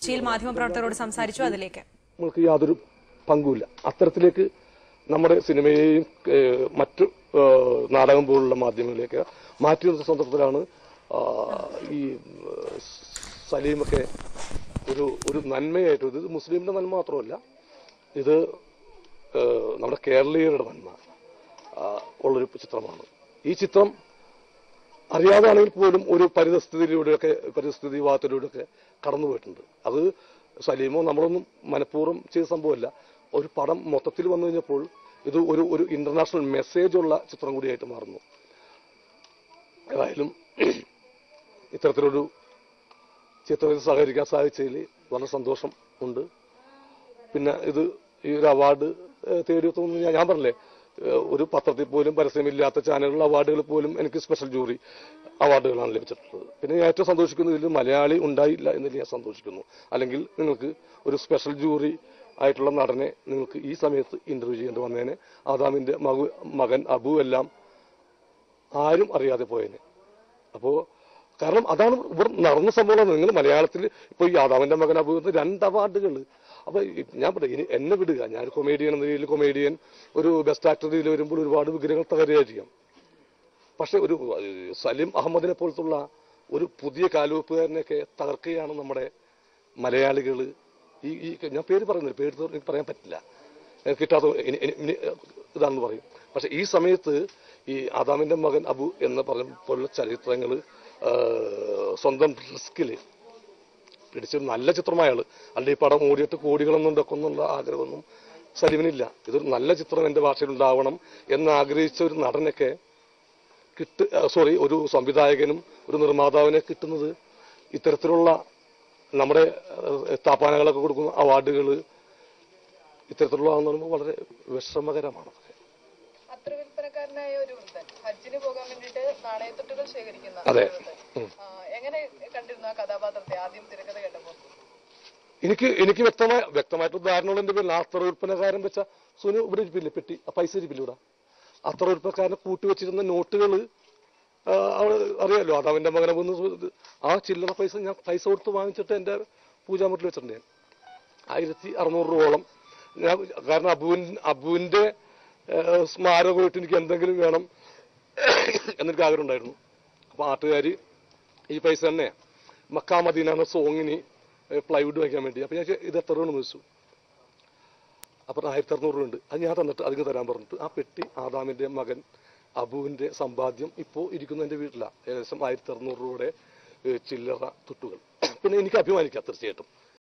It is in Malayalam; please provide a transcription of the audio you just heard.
കൊച്ചിയിൽ മാധ്യമപ്രവർത്തകരോട് സംസാരിച്ചു. അതിലേക്ക് നമുക്ക് യാതൊരു പങ്കുമില്ല. അത്തരത്തിലേക്ക് നമ്മുടെ സിനിമയെയും മറ്റു നാടകം പോലുള്ള മാധ്യമങ്ങളിലേക്ക് മാറ്റി നിർത്തുന്ന സന്ദർഭത്തിലാണ് ഈ സലീമൊക്കെ ഒരു നന്മയായിട്ട്, ഇത് മുസ്ലിമിന്റെ നന്മ മാത്രമല്ല, ഇത് നമ്മുടെ കേരളീയരുടെ നന്മ ഉള്ളൊരു ചിത്രമാണ്. ഈ ചിത്രം അറിയാതാണെങ്കിൽ പോലും ഒരു പരിസ്ഥിതി വിവാദത്തിലൂടെയൊക്കെ കടന്നുപോയിട്ടുണ്ട്. അത് സലീമോ നമ്മളൊന്നും മനഃപൂർവ്വം ചെയ്ത സംഭവമല്ല. ഒരു പടം മൊത്തത്തിൽ വന്നു കഴിഞ്ഞപ്പോൾ ഇത് ഒരു ഇന്റർനാഷണൽ മെസ്സേജ് ഉള്ള ചിത്രം കൂടിയായിട്ട് മാറുന്നു. ഏതായാലും ഇത്തരത്തിലൊരു ചിത്രത്തിൽ സഹകരിക്കാൻ സാധിച്ചതിൽ വളരെ സന്തോഷം ഉണ്ട്. പിന്നെ ഈ ഒരു അവാർഡ് തേടിയെത്തുന്നു. ഞാൻ പറഞ്ഞില്ലേ, ഒരു പത്രത്തിൽ പോലും പരസ്യമില്ലാത്ത ചാനലുകളിലെ അവാർഡുകൾ പോലും എനിക്ക് സ്പെഷ്യൽ ജൂറി അവാർഡുകളാണ് ലഭിച്ചിട്ടുള്ളത്. പിന്നെ ഞാൻ ഏറ്റവും സന്തോഷിക്കുന്നത് ഇതിൽ മലയാളി ഉണ്ടായില്ല എന്നതിൽ ഞാൻ സന്തോഷിക്കുന്നു. അല്ലെങ്കിൽ നിങ്ങൾക്ക് ഒരു സ്പെഷ്യൽ ജൂറി ആയിട്ടുള്ള നടനെ നിങ്ങൾക്ക് ഈ സമയത്ത് ഇന്റർവ്യൂ ചെയ്യേണ്ടി വന്നേനെ. ആദാമിന്റെ മകൻ അബു എല്ലാം ആരും അറിയാതെ പോയേനെ. കാരണം അതാണ് ഇവിടെ നടന്ന സംഭവം. നിങ്ങൾ മലയാളത്തിൽ ഇപ്പൊ ഈ ആദാമിന്റെ മകൻ അബു 2 അവാർഡുകൾ. അപ്പൊ ഞാൻ പറയാം, എന്നെ വിടുക, ഞാൻ കൊമേഡിയൻ എന്ന രീതിയിൽ കൊമേഡിയൻ, ഒരു ബെസ്റ്റ് ആക്ടർ രീതിയിൽ വരുമ്പോൾ ഒരുപാട് വിഗ്രഹങ്ങൾ തകരുകയായിരിക്കാം. പക്ഷെ ഒരു സലീം അഹമ്മദിനെ പോലത്തുള്ള ഒരു പുതിയ കാൽവെപ്പുകാരനെയൊക്കെ തകർക്കുകയാണ് നമ്മുടെ മലയാളികൾ. ഈ ഞാൻ പേര് പറയുന്നില്ല, പേര് എനിക്ക് പറയാൻ പറ്റില്ല, കിട്ടാത്ത ഇതാണെന്ന് പറയും. പക്ഷെ ഈ സമയത്ത് ഈ ആദാമിന്റെ മകൻ അബു എന്ന് പറഞ്ഞ പോലുള്ള ചരിത്രങ്ങൾ സ്വന്തം റിസ്കില് പിടിച്ചൊരു നല്ല ചിത്രമായാള്. അല്ല ഈ പടം ഓടിയിട്ട് കോടികളൊന്നും ഉണ്ടാക്കുന്നുള്ള ആഗ്രഹമൊന്നും സലീമിനില്ല. ഇതൊരു നല്ല ചിത്രം എന്റെ ഭാഷയിൽ ഉണ്ടാവണം എന്ന് ആഗ്രഹിച്ച ഒരു നടനൊക്കെ ഒരു സംവിധായകനും ഒരു നിർമ്മാതാവിനെ കിട്ടുന്നത് ഇത്തരത്തിലുള്ള നമ്മുടെ സ്ഥാപനങ്ങളൊക്കെ കൊടുക്കുന്ന അവാർഡുകൾ ഇത്തരത്തിലുള്ളതെന്ന് പറയുമ്പോൾ വളരെ വിഷമകരമാണ്. ഹജ്ജിന് പോകാൻ വേണ്ടിയിട്ട് നാണയത്തുട്ടുകൾ ശേഖരിക്കുന്ന അതെ. എങ്ങനെ കണ്ടിരുന്നു ആ കഥാപാത്രത്തെ ആദ്യം തിരക്കഥ കേട്ടപ്പോൾ? എനിക്ക് വ്യക്തമായിട്ട് ഉദാഹരണങ്ങൾ എന്റെ പേരിൽ അത്ര വിൽപ്പനക്കാരൻ വെച്ച സുനു ഇവിടെ ഇരിപ്പില്ലേ, പെട്ടി പൈസ ഇരിപ്പില്ല ഇവിടെ. അത്ര വിൽപ്പനക്കാരനെ കൂട്ടിവെച്ചിരുന്ന നോട്ടുകൾ അറിയാലോ. അതവന്റെ മകനെ വന്ന് ആ ചില്ലറ പൈസ ഞാൻ പൈസ കൊടുത്ത് വാങ്ങിച്ചിട്ട് എന്റെ പൂജാമുറിൽ വെച്ചിട്ടുണ്ട്. ഞാൻ 1600 രൂപയോളം. കാരണം അബുവിന്റെ സ്മാരകമായിട്ട് എനിക്ക് എന്തെങ്കിലും വേണം എന്നെനിക്ക് ആഗ്രഹം ഉണ്ടായിരുന്നു. അപ്പൊ നാട്ടുകാർ ഈ പൈസ തന്നെ മക്കാ മദീന എന്ന സോങ്ങിന് പ്ലൈവുഡ് വയ്ക്കാൻ വേണ്ടി. അപ്പൊ ഞാൻ ഇത് എത്ര രൂപ ചോദിച്ചു. അപ്പൊ 1600 രൂപ ഉണ്ട്. അത് ഞാൻ തന്നിട്ട് അതിന് തരാൻ പറഞ്ഞിട്ട് ആ പെട്ടി ആദാമിന്റെ മകൻ അബുവിന്റെ സമ്പാദ്യം ഇപ്പോ ഇരിക്കുന്ന എന്റെ വീട്ടിലാണ്. ഏകദേശം 1600 രൂപയുടെ ചില്ലറ തുട്ടുകൾ. പിന്നെ എനിക്ക് അഭിമാനിക്കാം തീർച്ചയായിട്ടും.